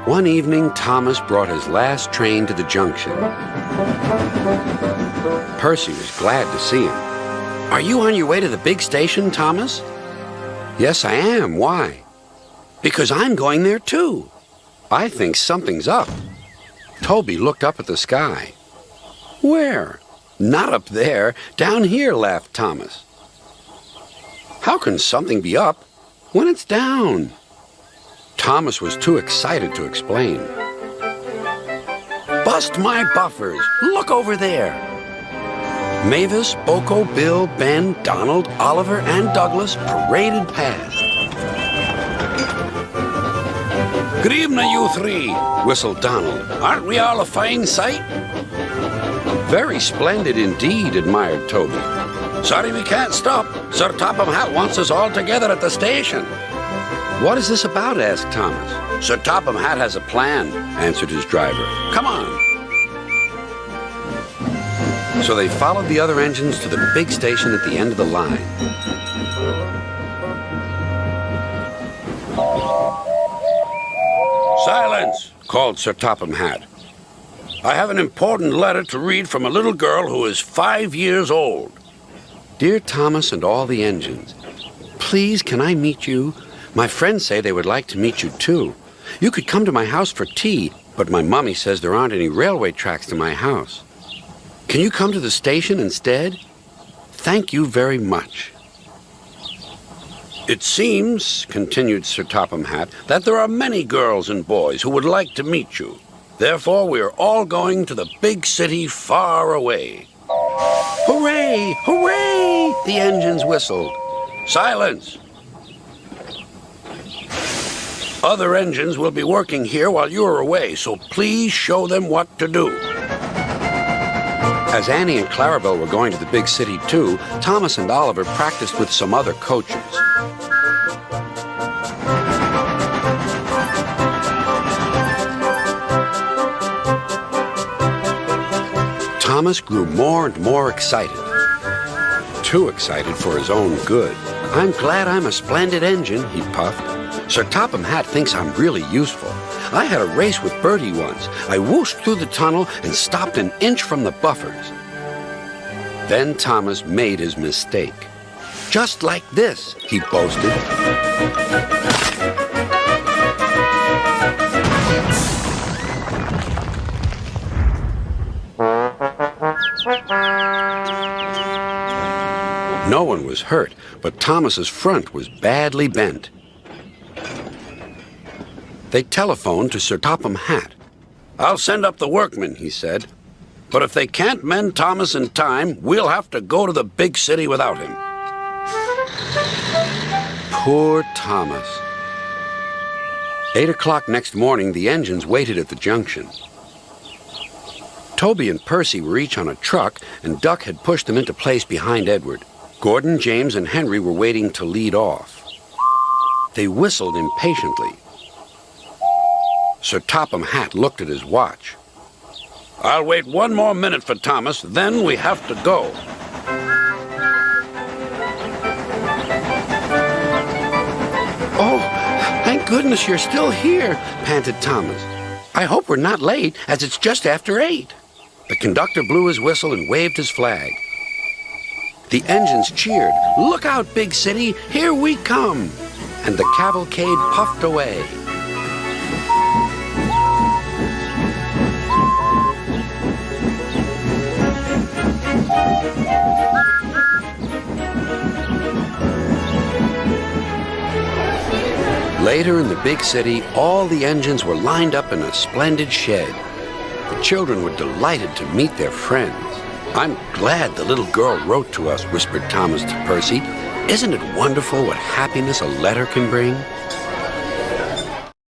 One evening, Thomas brought his last train to the junction. Percy was glad to see him. "Are you on your way to the big station, Thomas?" "Yes, I am. Why?" "Because I'm going there, too. I think something's up." Toby looked up at the sky. "Where?" "Not up there. Down here," laughed Thomas. "How can something be up when it's down?" Thomas was too excited to explain. "Bust my buffers! Look over there!" Mavis, Boko, Bill, Ben, Donald, Oliver, and Douglas paraded past. "Good evening, you three," whistled Donald. "Aren't we all a fine sight?" "Very splendid indeed," admired Toby. "Sorry we can't stop. Sir Topham Hatt wants us all together at the station." "What is this about?" asked Thomas. "Sir Topham Hatt has a plan," answered his driver. "Come on." So they followed the other engines to the big station at the end of the line. "Silence!" called Sir Topham Hatt. "I have an important letter to read from a little girl who is 5 years old." "Dear Thomas and all the engines, please can I meet you? My friends say they would like to meet you too. You could come to my house for tea, but my mummy says there aren't any railway tracks to my house. Can you come to the station instead? Thank you very much." "It seems," continued Sir Topham Hatt, "that there are many girls and boys who would like to meet you. Therefore, we are all going to the big city far away." "Hooray! Hooray!" the engines whistled. "Silence! Other engines will be working here while you are away, so please show them what to do." As Annie and Clarabelle were going to the big city too, Thomas and Oliver practiced with some other coaches. Thomas grew more and more excited. Too excited for his own good. "I'm glad I'm a splendid engine," he puffed. "Sir Topham Hatt thinks I'm really useful. I had a race with Bertie once. I whooshed through the tunnel and stopped an inch from the buffers." Then Thomas made his mistake. "Just like this," he boasted. No one was hurt, but Thomas's front was badly bent. They telephoned to Sir Topham Hatt. "I'll send up the workmen," he said. "But if they can't mend Thomas in time, we'll have to go to the big city without him." Poor Thomas. 8 o'clock next morning, the engines waited at the junction. Toby and Percy were each on a truck, and Duck had pushed them into place behind Edward. Gordon, James, and Henry were waiting to lead off. They whistled impatiently. Sir Topham Hatt looked at his watch. "I'll wait 1 more minute for Thomas, then we have to go." "Oh, thank goodness you're still here," panted Thomas. "I hope we're not late, as it's just after 8. The conductor blew his whistle and waved his flag. The engines cheered. "Look out, big city, here we come!" And the cavalcade puffed away. Later in the big city, all the engines were lined up in a splendid shed. The children were delighted to meet their friends. "I'm glad the little girl wrote to us," whispered Thomas to Percy. "Isn't it wonderful what happiness a letter can bring?"